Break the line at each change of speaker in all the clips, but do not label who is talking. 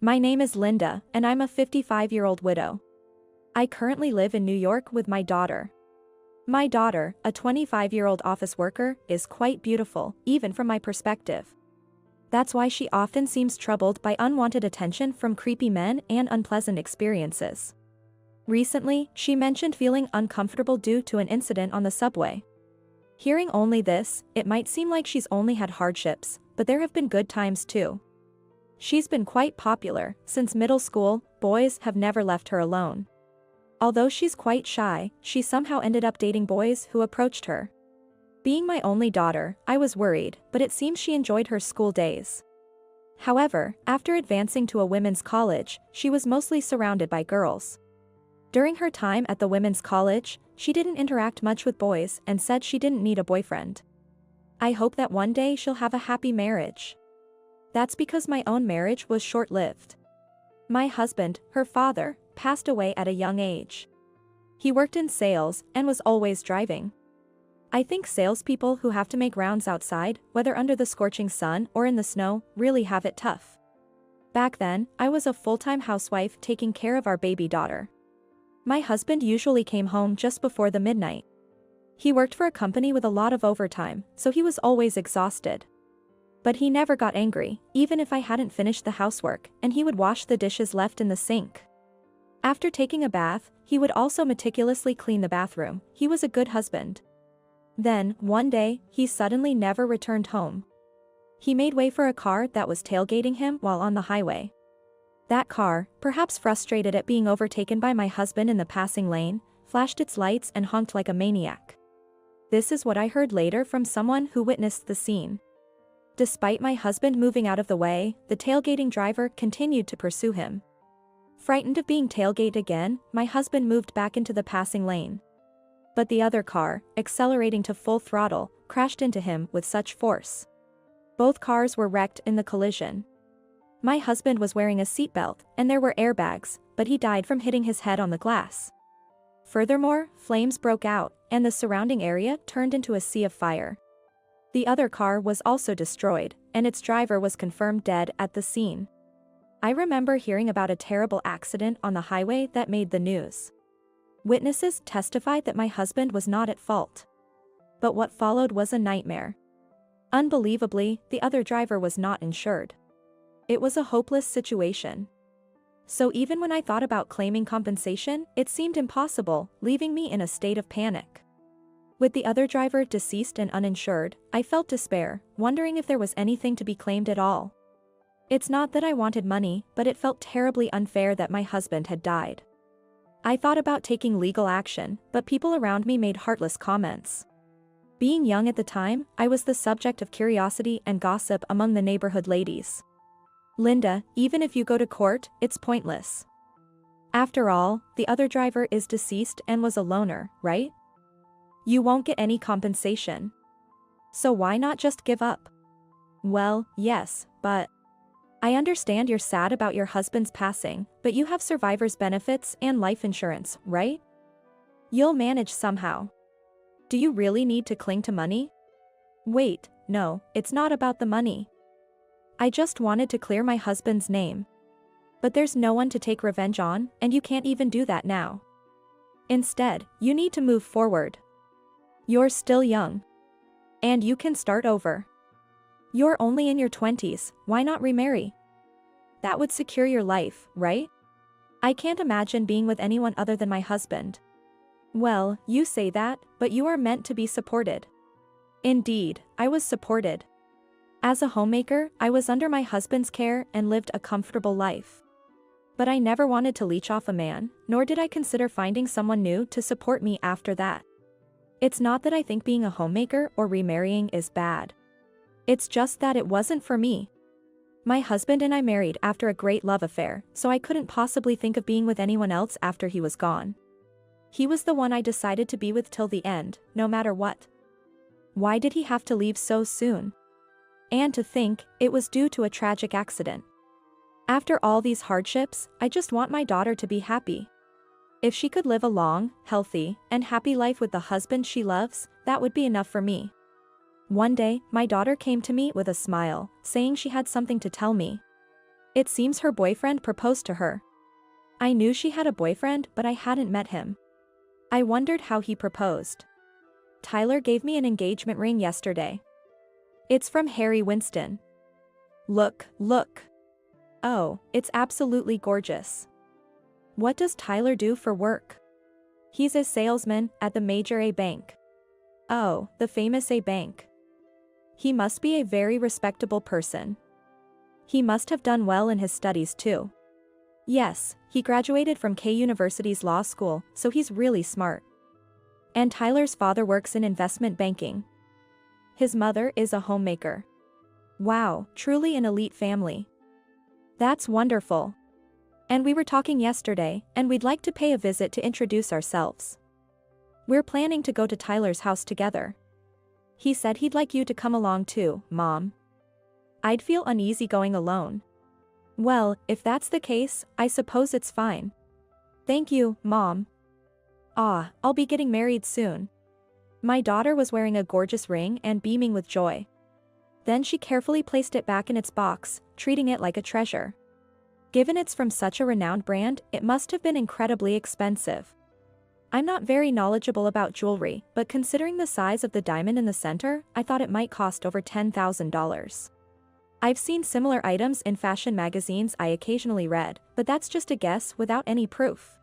My name is Linda, and I'm a 55-year-old widow. I currently live in New York with my daughter. My daughter, a 25-year-old office worker, is quite beautiful, even from my perspective. That's why she often seems troubled by unwanted attention from creepy men and unpleasant experiences. Recently, she mentioned feeling uncomfortable due to an incident on the subway. Hearing only this, it might seem like she's only had hardships, but there have been good times too. She's been quite popular. Since middle school, boys have never left her alone. Although she's quite shy, she somehow ended up dating boys who approached her. Being my only daughter, I was worried, but it seems she enjoyed her school days. However, after advancing to a women's college, she was mostly surrounded by girls. During her time at the women's college, she didn't interact much with boys and said she didn't need a boyfriend. I hope that one day she'll have a happy marriage. That's because my own marriage was short-lived. My husband, her father, passed away at a young age. He worked in sales and was always driving. I think salespeople who have to make rounds outside, whether under the scorching sun or in the snow, really have it tough. Back then, I was a full-time housewife taking care of our baby daughter. My husband usually came home just before the midnight. He worked for a company with a lot of overtime, so he was always exhausted. But he never got angry, even if I hadn't finished the housework, and he would wash the dishes left in the sink. After taking a bath, he would also meticulously clean the bathroom. He was a good husband. Then, one day, he suddenly never returned home. He made way for a car that was tailgating him while on the highway. That car, perhaps frustrated at being overtaken by my husband in the passing lane, flashed its lights and honked like a maniac. This is what I heard later from someone who witnessed the scene. Despite my husband moving out of the way, the tailgating driver continued to pursue him. Frightened of being tailgated again, my husband moved back into the passing lane. But the other car, accelerating to full throttle, crashed into him with such force. Both cars were wrecked in the collision. My husband was wearing a seatbelt, and there were airbags, but he died from hitting his head on the glass. Furthermore, flames broke out, and the surrounding area turned into a sea of fire. The other car was also destroyed, and its driver was confirmed dead at the scene. I remember hearing about a terrible accident on the highway that made the news. Witnesses testified that my husband was not at fault. But what followed was a nightmare. Unbelievably, the other driver was not insured. It was a hopeless situation. So even when I thought about claiming compensation, it seemed impossible, leaving me in a state of panic. With the other driver deceased and uninsured, I felt despair, wondering if there was anything to be claimed at all. It's not that I wanted money, but it felt terribly unfair that my husband had died. I thought about taking legal action, but people around me made heartless comments. Being young at the time, I was the subject of curiosity and gossip among the neighborhood ladies. Linda, even if you go to court, it's pointless. After all, the other driver is deceased and was a loner, right? You won't get any compensation. So why not just give up? Well, yes, but I understand you're sad about your husband's passing, but you have survivor's benefits and life insurance, right? You'll manage somehow. Do you really need to cling to money? Wait, no, it's not about the money. I just wanted to clear my husband's name. But there's no one to take revenge on, and you can't even do that now. Instead, you need to move forward. You're still young. And you can start over. You're only in your 20s, why not remarry? That would secure your life, right? I can't imagine being with anyone other than my husband. Well, you say that, but you are meant to be supported. Indeed, I was supported. As a homemaker, I was under my husband's care and lived a comfortable life. But I never wanted to leech off a man, nor did I consider finding someone new to support me after that. It's not that I think being a homemaker or remarrying is bad. It's just that it wasn't for me. My husband and I married after a great love affair, so I couldn't possibly think of being with anyone else after he was gone. He was the one I decided to be with till the end, no matter what. Why did he have to leave so soon? And to think, it was due to a tragic accident. After all these hardships, I just want my daughter to be happy. If she could live a long, healthy, and happy life with the husband she loves, that would be enough for me. One day, my daughter came to me with a smile, saying she had something to tell me. It seems her boyfriend proposed to her. I knew she had a boyfriend, but I hadn't met him. I wondered how he proposed. Tyler gave me an engagement ring yesterday. It's from Harry Winston. Look, look. Oh, it's absolutely gorgeous. What does Tyler do for work? He's a salesman at the major A bank. Oh, the famous A bank. He must be a very respectable person. He must have done well in his studies too. Yes, he graduated from K University's law school, so he's really smart. And Tyler's father works in investment banking. His mother is a homemaker. Wow, truly an elite family. That's wonderful. And we were talking yesterday, and we'd like to pay a visit to introduce ourselves. We're planning to go to Tyler's house together. He said he'd like you to come along too, Mom. I'd feel uneasy going alone. Well, if that's the case, I suppose it's fine. Thank you, Mom. Ah, I'll be getting married soon. My daughter was wearing a gorgeous ring and beaming with joy. Then she carefully placed it back in its box, treating it like a treasure. Given it's from such a renowned brand, it must have been incredibly expensive. I'm not very knowledgeable about jewelry, but considering the size of the diamond in the center, I thought it might cost over $10,000. I've seen similar items in fashion magazines I occasionally read, but that's just a guess without any proof.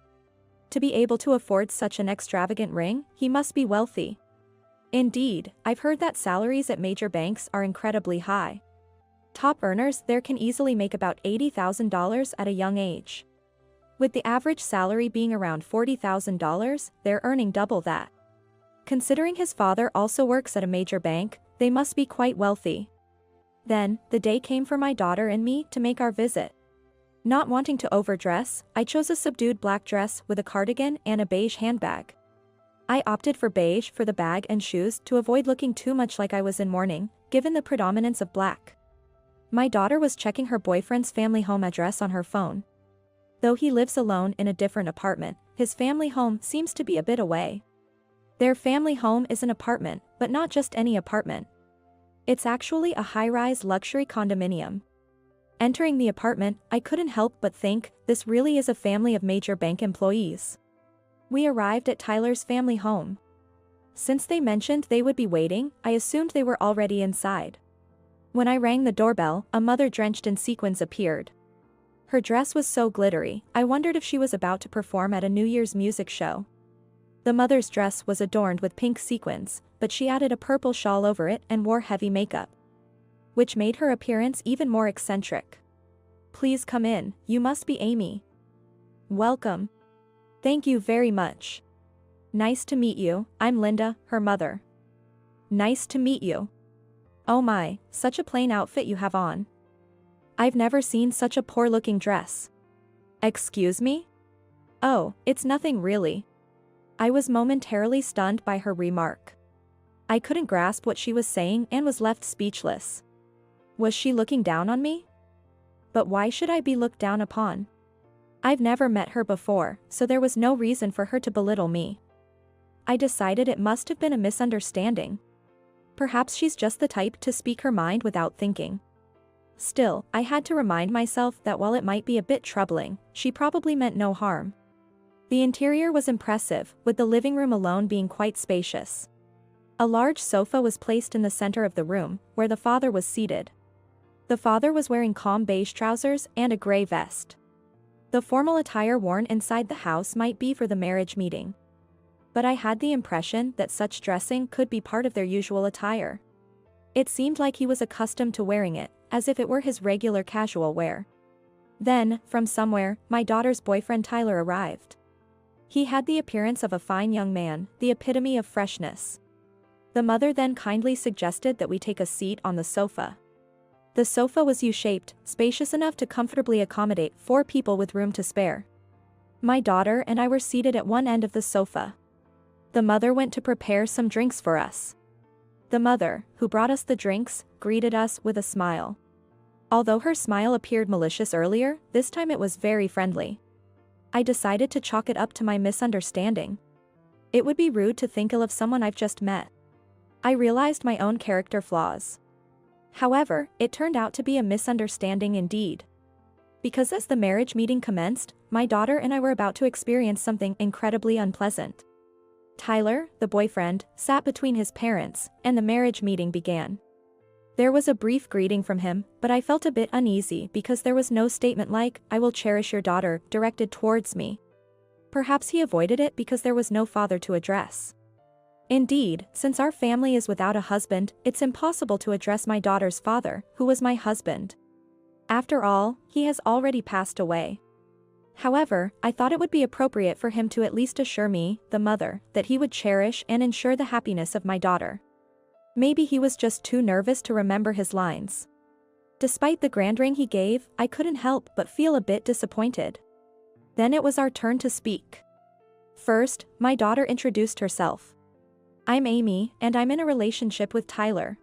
To be able to afford such an extravagant ring, he must be wealthy. Indeed, I've heard that salaries at major banks are incredibly high. Top earners there can easily make about $80,000 at a young age. With the average salary being around $40,000, they're earning double that. Considering his father also works at a major bank, they must be quite wealthy. Then, the day came for my daughter and me to make our visit. Not wanting to overdress, I chose a subdued black dress with a cardigan and a beige handbag. I opted for beige for the bag and shoes to avoid looking too much like I was in mourning, given the predominance of black. My daughter was checking her boyfriend's family home address on her phone. Though he lives alone in a different apartment, his family home seems to be a bit away. Their family home is an apartment, but not just any apartment. It's actually a high-rise luxury condominium. Entering the apartment, I couldn't help but think, this really is a family of major bank employees. We arrived at Tyler's family home. Since they mentioned they would be waiting, I assumed they were already inside. When I rang the doorbell, a mother drenched in sequins appeared. Her dress was so glittery, I wondered if she was about to perform at a New Year's music show. The mother's dress was adorned with pink sequins, but she added a purple shawl over it and wore heavy makeup, which made her appearance even more eccentric. Please come in, you must be Amy. Welcome. Thank you very much. Nice to meet you, I'm Linda, her mother. Nice to meet you. Oh my, such a plain outfit you have on. I've never seen such a poor-looking dress. Excuse me? Oh, it's nothing really. I was momentarily stunned by her remark. I couldn't grasp what she was saying and was left speechless. Was she looking down on me? But why should I be looked down upon? I've never met her before, so there was no reason for her to belittle me. I decided it must have been a misunderstanding. Perhaps she's just the type to speak her mind without thinking. Still, I had to remind myself that while it might be a bit troubling, she probably meant no harm. The interior was impressive, with the living room alone being quite spacious. A large sofa was placed in the center of the room, where the father was seated. The father was wearing calm beige trousers and a gray vest. The formal attire worn inside the house might be for the marriage meeting. But I had the impression that such dressing could be part of their usual attire. It seemed like he was accustomed to wearing it, as if it were his regular casual wear. Then, from somewhere, my daughter's boyfriend Tyler arrived. He had the appearance of a fine young man, the epitome of freshness. The mother then kindly suggested that we take a seat on the sofa. The sofa was U-shaped, spacious enough to comfortably accommodate 4 people with room to spare. My daughter and I were seated at one end of the sofa. The mother went to prepare some drinks for us. The mother, who brought us the drinks, greeted us with a smile. Although her smile appeared malicious earlier, this time it was very friendly. I decided to chalk it up to my misunderstanding. It would be rude to think ill of someone I've just met. I realized my own character flaws. However, it turned out to be a misunderstanding indeed. Because as the marriage meeting commenced, my daughter and I were about to experience something incredibly unpleasant. Tyler, the boyfriend, sat between his parents, and the marriage meeting began. There was a brief greeting from him, but I felt a bit uneasy because there was no statement like, "I will cherish your daughter," directed towards me. Perhaps he avoided it because there was no father to address. Indeed, since our family is without a husband, it's impossible to address my daughter's father, who was my husband. After all, he has already passed away. However, I thought it would be appropriate for him to at least assure me, the mother, that he would cherish and ensure the happiness of my daughter. Maybe he was just too nervous to remember his lines. Despite the grand ring he gave, I couldn't help but feel a bit disappointed. Then it was our turn to speak. First, my daughter introduced herself. "I'm Amy, and I'm in a relationship with Tyler.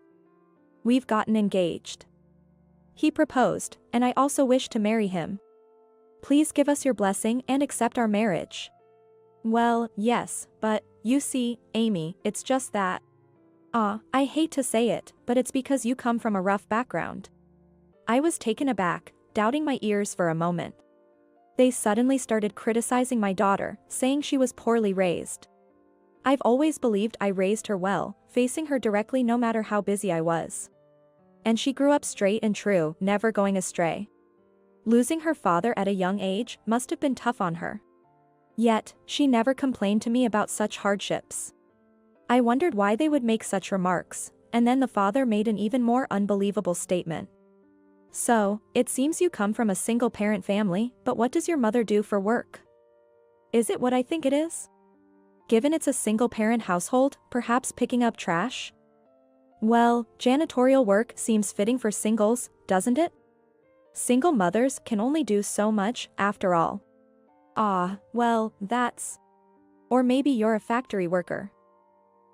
We've gotten engaged. He proposed, and I also wish to marry him. Please give us your blessing and accept our marriage." "Well, yes, but, you see, Amy, it's just that. I hate to say it, but it's because you come from a rough background." I was taken aback, doubting my ears for a moment. They suddenly started criticizing my daughter, saying she was poorly raised. I've always believed I raised her well, facing her directly no matter how busy I was. And she grew up straight and true, never going astray. Losing her father at a young age must have been tough on her. Yet, she never complained to me about such hardships. I wondered why they would make such remarks, and then the father made an even more unbelievable statement. "So, it seems you come from a single-parent family, but what does your mother do for work? Is it what I think it is? Given it's a single-parent household, perhaps picking up trash? Well, janitorial work seems fitting for singles, doesn't it? Single mothers can only do so much, after all." Well, that's... Or maybe you're a factory worker.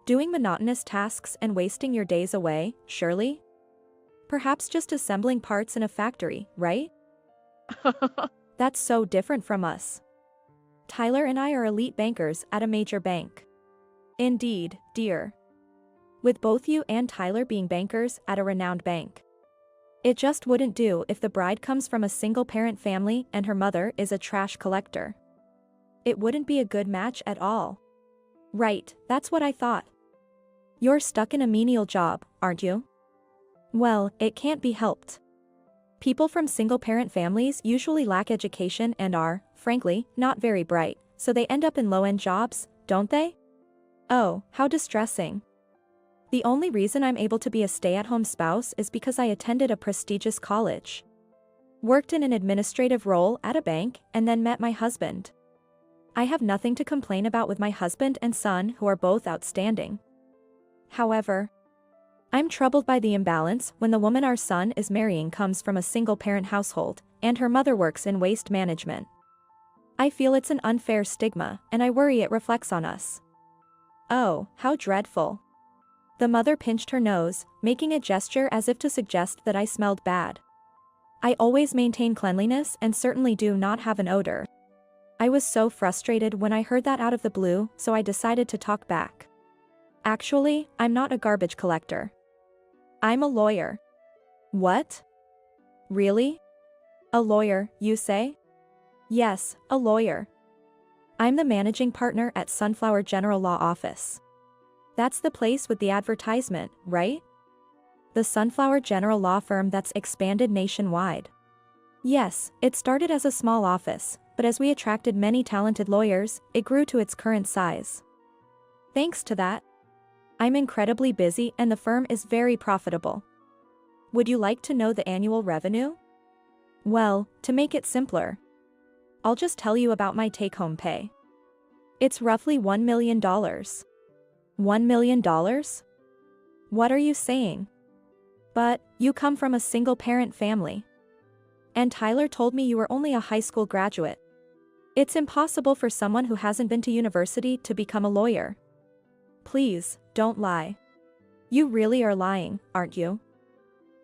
Doing monotonous tasks and wasting your days away, surely? Perhaps just assembling parts in a factory, right? That's so different from us. Tyler and I are elite bankers at a major bank. Indeed, dear. With both you and Tyler being bankers at a renowned bank. It just wouldn't do if the bride comes from a single-parent family and her mother is a trash collector. It wouldn't be a good match at all. Right, that's what I thought. You're stuck in a menial job, aren't you? Well, it can't be helped. People from single-parent families usually lack education and are, frankly, not very bright, so they end up in low-end jobs, don't they? Oh, how distressing. The only reason I'm able to be a stay-at-home spouse is because I attended a prestigious college, worked in an administrative role at a bank, and then met my husband. I have nothing to complain about with my husband and son, who are both outstanding. However, I'm troubled by the imbalance when the woman our son is marrying comes from a single-parent household, and her mother works in waste management. I feel it's an unfair stigma, and I worry it reflects on us. Oh, how dreadful. The mother pinched her nose, making a gesture as if to suggest that I smelled bad. I always maintain cleanliness and certainly do not have an odor. I was so frustrated when I heard that out of the blue, so I decided to talk back. Actually, I'm not a garbage collector. I'm a lawyer. What? Really? A lawyer, you say? Yes, a lawyer. I'm the managing partner at Sunflower General Law Office. That's the place with the advertisement, right? The Sunflower General Law firm that's expanded nationwide. Yes, it started as a small office, but as we attracted many talented lawyers, it grew to its current size. Thanks to that, I'm incredibly busy and the firm is very profitable. Would you like to know the annual revenue? Well, to make it simpler, I'll just tell you about my take-home pay. It's roughly $1 million. $1 million? What are you saying? But, you come from a single-parent family. And Tyler told me you were only a high school graduate. It's impossible for someone who hasn't been to university to become a lawyer. Please, don't lie. You really are lying, aren't you?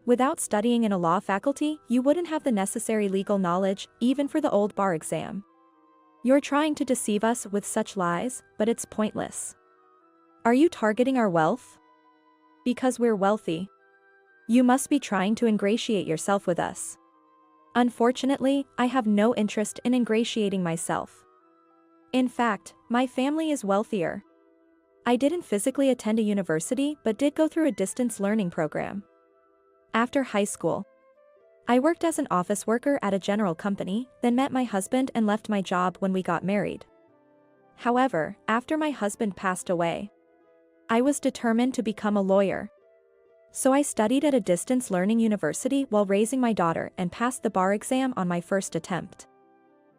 Without studying in a law faculty, you wouldn't have the necessary legal knowledge, even for the old bar exam. You're trying to deceive us with such lies, but it's pointless. Are you targeting our wealth? Because we're wealthy. You must be trying to ingratiate yourself with us. Unfortunately, I have no interest in ingratiating myself. In fact, my family is wealthier. I didn't physically attend a university but did go through a distance learning program. After high school, I worked as an office worker at a general company, then met my husband and left my job when we got married. However, after my husband passed away, I was determined to become a lawyer. So I studied at a distance learning university while raising my daughter and passed the bar exam on my first attempt.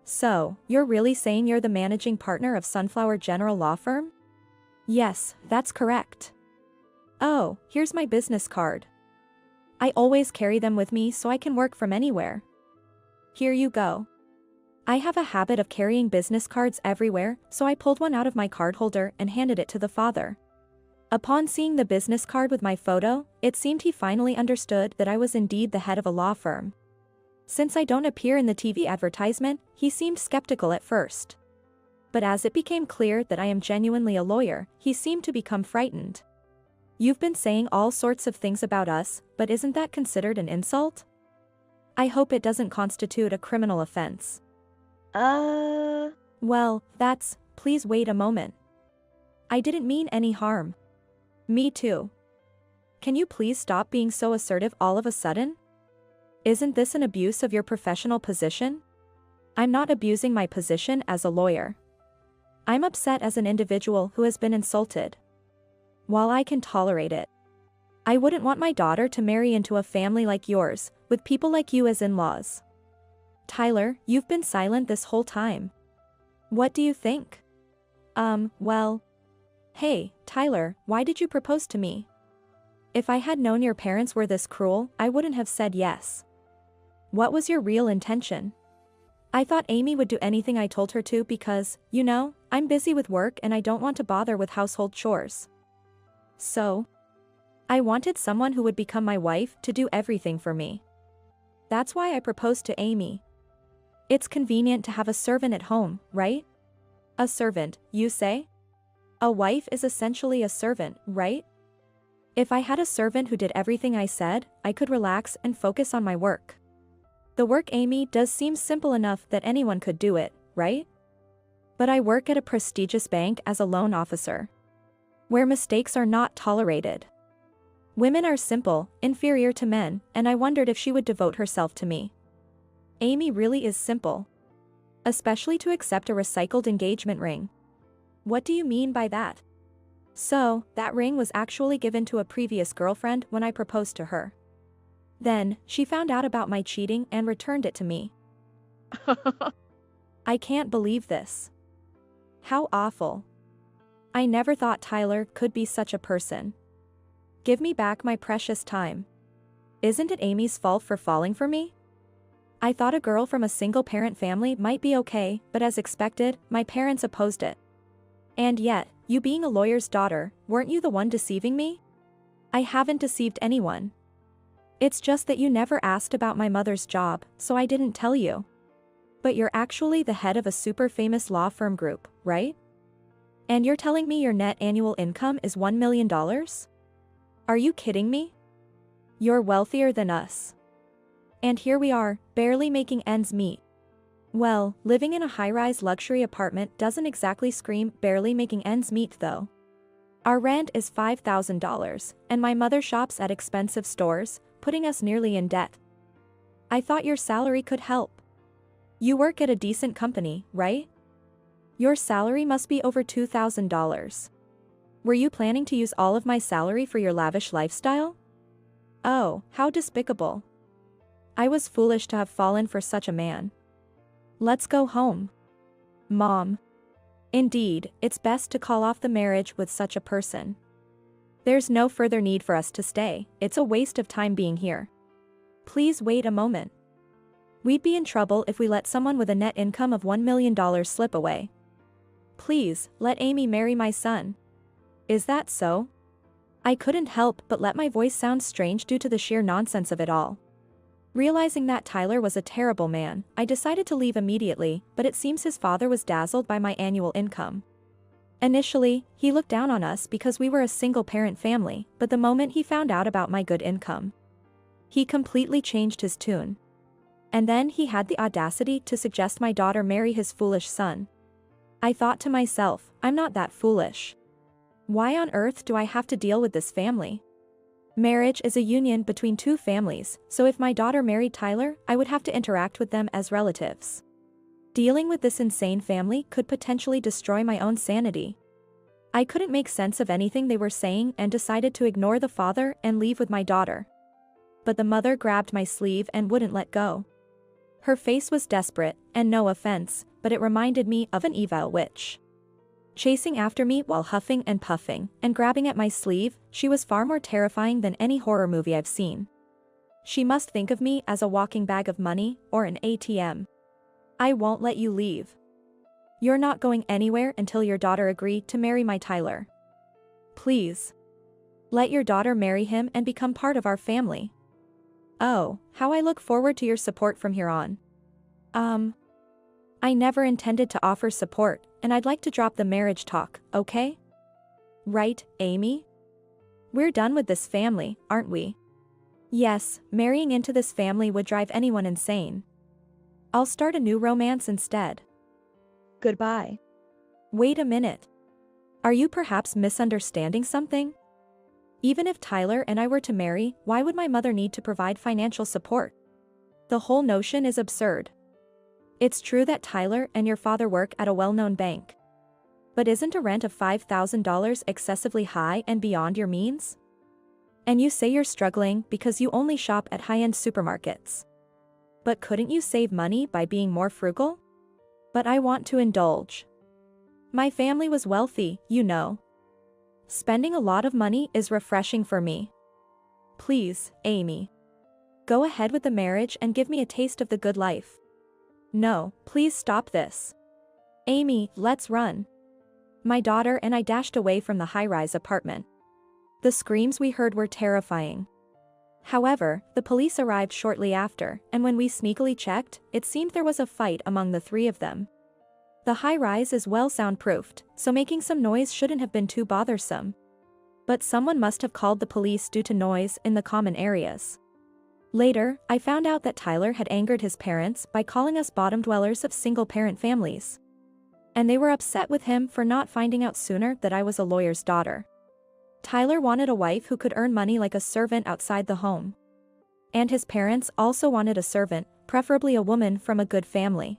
So, you're really saying you're the managing partner of Sunflower General Law Firm? Yes, that's correct. Oh, here's my business card. I always carry them with me so I can work from anywhere. Here you go. I have a habit of carrying business cards everywhere, so I pulled one out of my card holder and handed it to the father. Upon seeing the business card with my photo, it seemed he finally understood that I was indeed the head of a law firm. Since I don't appear in the TV advertisement, he seemed skeptical at first. But as it became clear that I am genuinely a lawyer, he seemed to become frightened. You've been saying all sorts of things about us, but isn't that considered an insult? I hope it doesn't constitute a criminal offense. Well, please wait a moment. I didn't mean any harm. Me too. Can you please stop being so assertive all of a sudden? Isn't this an abuse of your professional position? I'm not abusing my position as a lawyer. I'm upset as an individual who has been insulted. While I can tolerate it, I wouldn't want my daughter to marry into a family like yours, with people like you as in-laws. Tyler, you've been silent this whole time. What do you think? Well. Hey, Tyler, why did you propose to me? If I had known your parents were this cruel, I wouldn't have said yes. What was your real intention? I thought Amy would do anything I told her to because, you know, I'm busy with work and I don't want to bother with household chores. So, I wanted someone who would become my wife to do everything for me. That's why I proposed to Amy. It's convenient to have a servant at home, right? A servant, you say? A wife is essentially a servant, right? If I had a servant who did everything I said, I could relax and focus on my work. The work Amy does seems simple enough that anyone could do it, right? But I work at a prestigious bank as a loan officer, where mistakes are not tolerated. Women are simple, inferior to men, and I wondered if she would devote herself to me. Amy really is simple. Especially to accept a recycled engagement ring. What do you mean by that? So, that ring was actually given to a previous girlfriend when I proposed to her. Then, she found out about my cheating and returned it to me. I can't believe this. How awful. I never thought Tyler could be such a person. Give me back my precious time. Isn't it Amy's fault for falling for me? I thought a girl from a single-parent family might be okay, but as expected, my parents opposed it. And yet, you being a lawyer's daughter, weren't you the one deceiving me? I haven't deceived anyone. It's just that you never asked about my mother's job, so I didn't tell you. But you're actually the head of a super famous law firm group, right? And you're telling me your net annual income is $1 million? Are you kidding me? You're wealthier than us. And here we are, barely making ends meet. Well, living in a high-rise luxury apartment doesn't exactly scream barely making ends meet though. Our rent is $5,000, and my mother shops at expensive stores, putting us nearly in debt. I thought your salary could help. You work at a decent company, right? Your salary must be over $2,000. Were you planning to use all of my salary for your lavish lifestyle? Oh, how despicable. I was foolish to have fallen for such a man. Let's go home. Mom. Indeed, it's best to call off the marriage with such a person. There's no further need for us to stay, it's a waste of time being here. Please wait a moment. We'd be in trouble if we let someone with a net income of $1 million slip away. Please, let Amy marry my son. Is that so? I couldn't help but let my voice sound strange due to the sheer nonsense of it all. Realizing that Tyler was a terrible man, I decided to leave immediately, but it seems his father was dazzled by my annual income. Initially, he looked down on us because we were a single-parent family, but the moment he found out about my good income, he completely changed his tune. And then he had the audacity to suggest my daughter marry his foolish son. I thought to myself, I'm not that foolish. Why on earth do I have to deal with this family? Marriage is a union between two families, so if my daughter married Tyler, I would have to interact with them as relatives. Dealing with this insane family could potentially destroy my own sanity. I couldn't make sense of anything they were saying and decided to ignore the father and leave with my daughter. But the mother grabbed my sleeve and wouldn't let go. Her face was desperate, and no offense, but it reminded me of an evil witch. Chasing after me while huffing and puffing, and grabbing at my sleeve, she was far more terrifying than any horror movie I've seen. She must think of me as a walking bag of money, or an ATM. I won't let you leave. You're not going anywhere until your daughter agrees to marry my Tyler. Please. Let your daughter marry him and become part of our family. Oh, how I look forward to your support from here on. I never intended to offer support, and I'd like to drop the marriage talk, okay? Right, Amy? We're done with this family, aren't we? Yes, marrying into this family would drive anyone insane. I'll start a new romance instead. Goodbye. Wait a minute. Are you perhaps misunderstanding something? Even if Tyler and I were to marry, why would my mother need to provide financial support? The whole notion is absurd. It's true that Tyler and your father work at a well-known bank. But isn't a rent of $5,000 excessively high and beyond your means? And you say you're struggling because you only shop at high-end supermarkets. But couldn't you save money by being more frugal? But I want to indulge. My family was wealthy, you know. Spending a lot of money is refreshing for me. Please, Amy. Go ahead with the marriage and give me a taste of the good life. No, please stop this. Amy, let's run. My daughter and I dashed away from the high-rise apartment. The screams we heard were terrifying. However, the police arrived shortly after, and when we sneakily checked, it seemed there was a fight among the three of them. The high-rise is well soundproofed, so making some noise shouldn't have been too bothersome. But someone must have called the police due to noise in the common areas. Later, I found out that Tyler had angered his parents by calling us bottom dwellers of single-parent families. And they were upset with him for not finding out sooner that I was a lawyer's daughter. Tyler wanted a wife who could earn money like a servant outside the home. And his parents also wanted a servant, preferably a woman from a good family.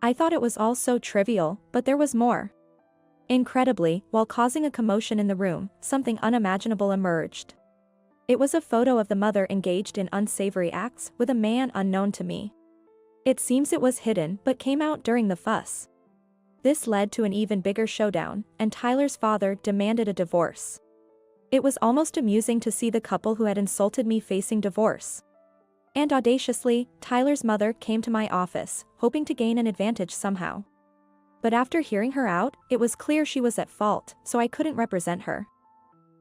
I thought it was all so trivial, but there was more. Incredibly, while causing a commotion in the room, something unimaginable emerged. It was a photo of the mother engaged in unsavory acts with a man unknown to me. It seems it was hidden but came out during the fuss. This led to an even bigger showdown, and Tyler's father demanded a divorce. It was almost amusing to see the couple who had insulted me facing divorce. And audaciously, Tyler's mother came to my office, hoping to gain an advantage somehow. But after hearing her out, it was clear she was at fault, so I couldn't represent her.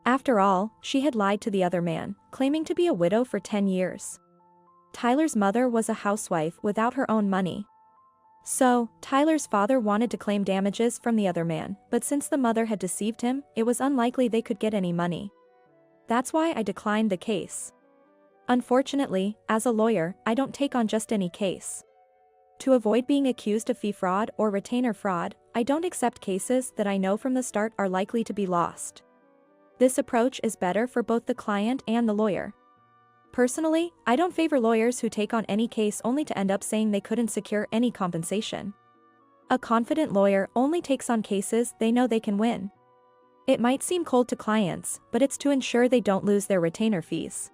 After all, she had lied to the other man, claiming to be a widow for 10 years. Tyler's mother was a housewife without her own money. So, Tyler's father wanted to claim damages from the other man, but since the mother had deceived him, it was unlikely they could get any money. That's why I declined the case. Unfortunately, as a lawyer, I don't take on just any case. To avoid being accused of fee fraud or retainer fraud, I don't accept cases that I know from the start are likely to be lost. This approach is better for both the client and the lawyer. Personally, I don't favor lawyers who take on any case only to end up saying they couldn't secure any compensation. A confident lawyer only takes on cases they know they can win. It might seem cold to clients, but it's to ensure they don't lose their retainer fees.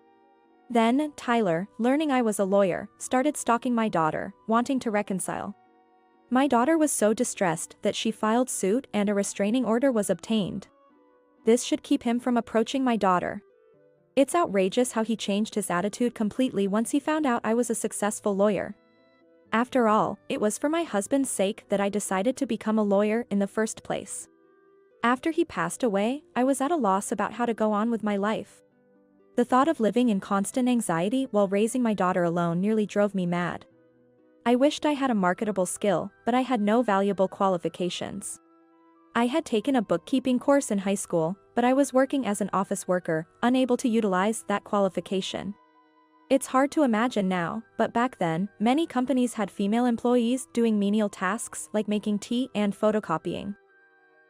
Then, Tyler, learning I was a lawyer, started stalking my daughter, wanting to reconcile. My daughter was so distressed that she filed suit and a restraining order was obtained. This should keep him from approaching my daughter. It's outrageous how he changed his attitude completely once he found out I was a successful lawyer. After all, it was for my husband's sake that I decided to become a lawyer in the first place. After he passed away, I was at a loss about how to go on with my life. The thought of living in constant anxiety while raising my daughter alone nearly drove me mad. I wished I had a marketable skill, but I had no valuable qualifications. I had taken a bookkeeping course in high school, but I was working as an office worker, unable to utilize that qualification. It's hard to imagine now, but back then, many companies had female employees doing menial tasks like making tea and photocopying.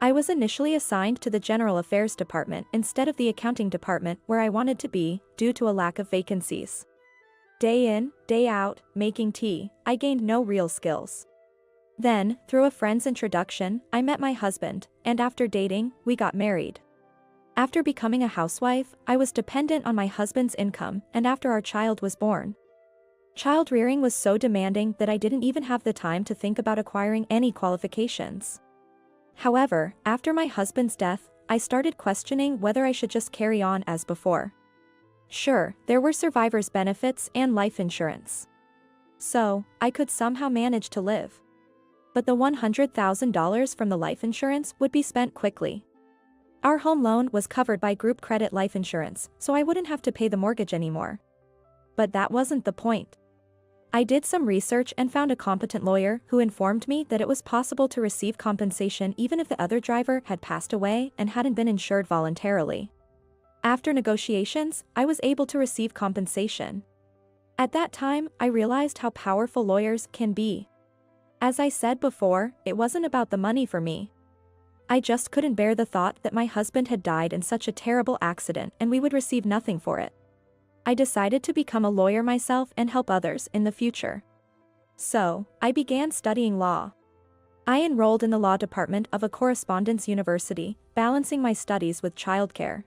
I was initially assigned to the General Affairs Department instead of the Accounting Department where I wanted to be, due to a lack of vacancies. Day in, day out, making tea, I gained no real skills. Then, through a friend's introduction, I met my husband, and after dating, we got married. After becoming a housewife, I was dependent on my husband's income, and after our child was born. Child rearing was so demanding that I didn't even have the time to think about acquiring any qualifications. However, after my husband's death, I started questioning whether I should just carry on as before. Sure, there were survivor's benefits and life insurance. So, I could somehow manage to live. But the $100,000 from the life insurance would be spent quickly. Our home loan was covered by group credit life insurance, so I wouldn't have to pay the mortgage anymore. But that wasn't the point. I did some research and found a competent lawyer who informed me that it was possible to receive compensation even if the other driver had passed away and hadn't been insured voluntarily. After negotiations, I was able to receive compensation. At that time, I realized how powerful lawyers can be. As I said before, it wasn't about the money for me. I just couldn't bear the thought that my husband had died in such a terrible accident and we would receive nothing for it. I decided to become a lawyer myself and help others in the future. So, I began studying law. I enrolled in the law department of a correspondence university, balancing my studies with childcare.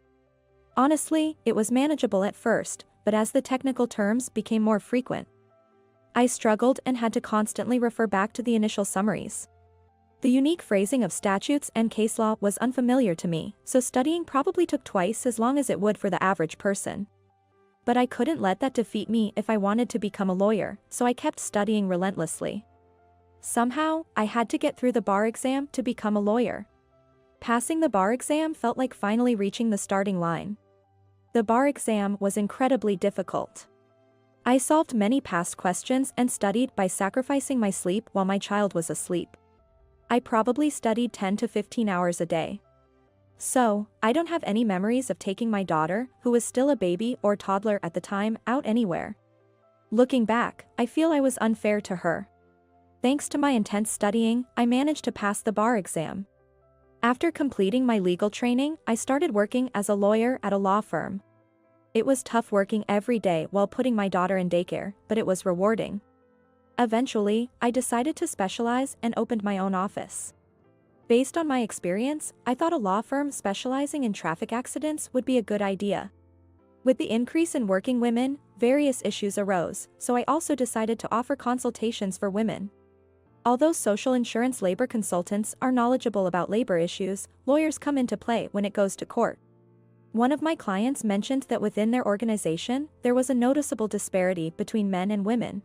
Honestly, it was manageable at first, but as the technical terms became more frequent, I struggled and had to constantly refer back to the initial summaries. The unique phrasing of statutes and case law was unfamiliar to me, so studying probably took twice as long as it would for the average person. But I couldn't let that defeat me if I wanted to become a lawyer, so I kept studying relentlessly. Somehow, I had to get through the bar exam to become a lawyer. Passing the bar exam felt like finally reaching the starting line. The bar exam was incredibly difficult. I solved many past questions and studied by sacrificing my sleep while my child was asleep. I probably studied 10 to 15 hours a day. So, I don't have any memories of taking my daughter, who was still a baby or toddler at the time, out anywhere. Looking back, I feel I was unfair to her. Thanks to my intense studying, I managed to pass the bar exam. After completing my legal training, I started working as a lawyer at a law firm. It was tough working every day while putting my daughter in daycare, but it was rewarding. Eventually, I decided to specialize and opened my own office. Based on my experience, I thought a law firm specializing in traffic accidents would be a good idea. With the increase in working women, various issues arose, so I also decided to offer consultations for women. Although social insurance labor consultants are knowledgeable about labor issues, lawyers come into play when it goes to court. One of my clients mentioned that within their organization, there was a noticeable disparity between men and women,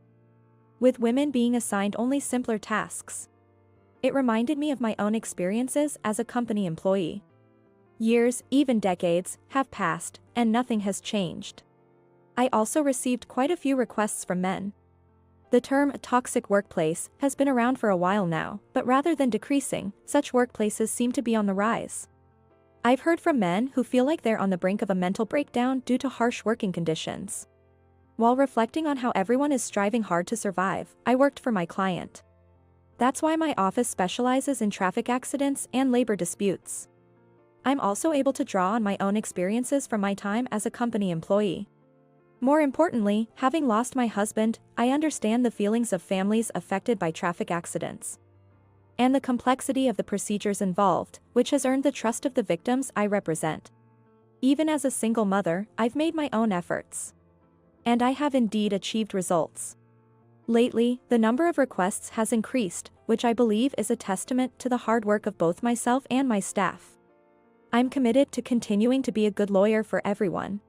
with women being assigned only simpler tasks. It reminded me of my own experiences as a company employee. Years, even decades, have passed, and nothing has changed. I also received quite a few requests from men. The term toxic workplace has been around for a while now, but rather than decreasing, such workplaces seem to be on the rise. I've heard from men who feel like they're on the brink of a mental breakdown due to harsh working conditions. While reflecting on how everyone is striving hard to survive, I worked for my client. That's why my office specializes in traffic accidents and labor disputes. I'm also able to draw on my own experiences from my time as a company employee. More importantly, having lost my husband, I understand the feelings of families affected by traffic accidents and the complexity of the procedures involved, which has earned the trust of the victims I represent. Even as a single mother, I've made my own efforts. And I have indeed achieved results. Lately, the number of requests has increased, which I believe is a testament to the hard work of both myself and my staff. I'm committed to continuing to be a good lawyer for everyone.